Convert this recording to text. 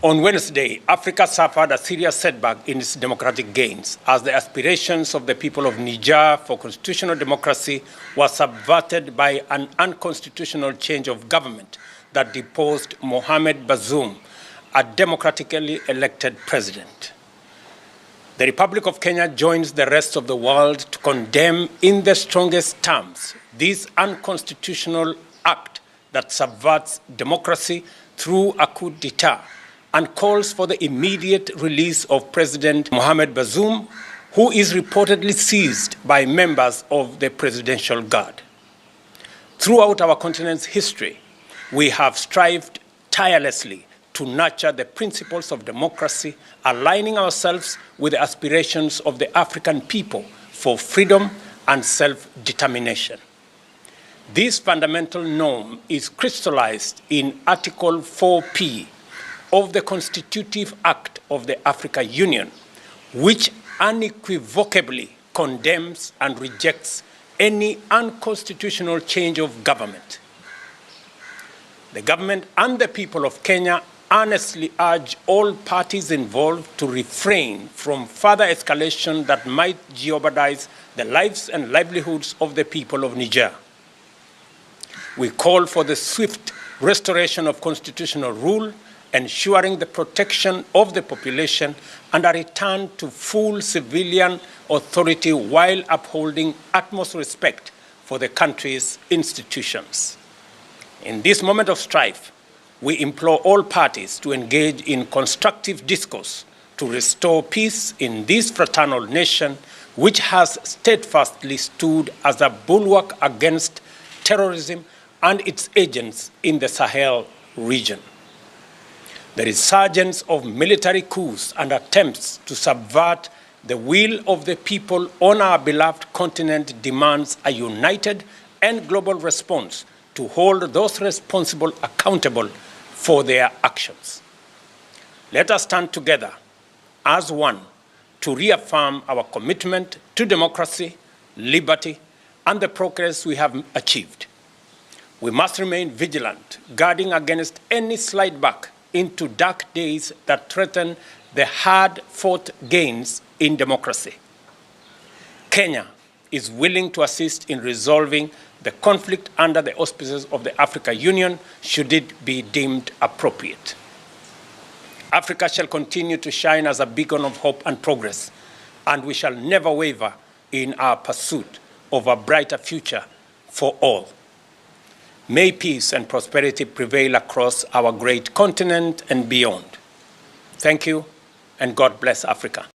On Wednesday, Africa suffered a serious setback in its democratic gains as the aspirations of the people of Niger for constitutional democracy were subverted by an unconstitutional change of government that deposed Mohamed Bazoum, a democratically elected president. The Republic of Kenya joins the rest of the world to condemn in the strongest terms this unconstitutional act that subverts democracy through a coup d'etat and calls for the immediate release of President Mohamed Bazoum, who is reportedly seized by members of the Presidential Guard. Throughout our continent's history, we have strived tirelessly to nurture the principles of democracy, aligning ourselves with the aspirations of the African people for freedom and self-determination. This fundamental norm is crystallized in Article 4P of the Constitutive Act of the African Union, which unequivocally condemns and rejects any unconstitutional change of government. The government and the people of Kenya earnestly urge all parties involved to refrain from further escalation that might jeopardize the lives and livelihoods of the people of Niger. We call for the swift restoration of constitutional rule, ensuring the protection of the population and a return to full civilian authority while upholding utmost respect for the country's institutions. In this moment of strife, we implore all parties to engage in constructive discourse to restore peace in this fraternal nation, which has steadfastly stood as a bulwark against terrorism and its agents in the Sahel region. The resurgence of military coups and attempts to subvert the will of the people on our beloved continent demands a united and global response to hold those responsible accountable for their actions. Let us stand together as one to reaffirm our commitment to democracy, liberty, and the progress we have achieved. We must remain vigilant, guarding against any slide back into dark days that threaten the hard-fought gains in democracy. Kenya is willing to assist in resolving the conflict under the auspices of the African Union, should it be deemed appropriate. Africa shall continue to shine as a beacon of hope and progress, and we shall never waver in our pursuit of a brighter future for all. May peace and prosperity prevail across our great continent and beyond. Thank you, and God bless Africa.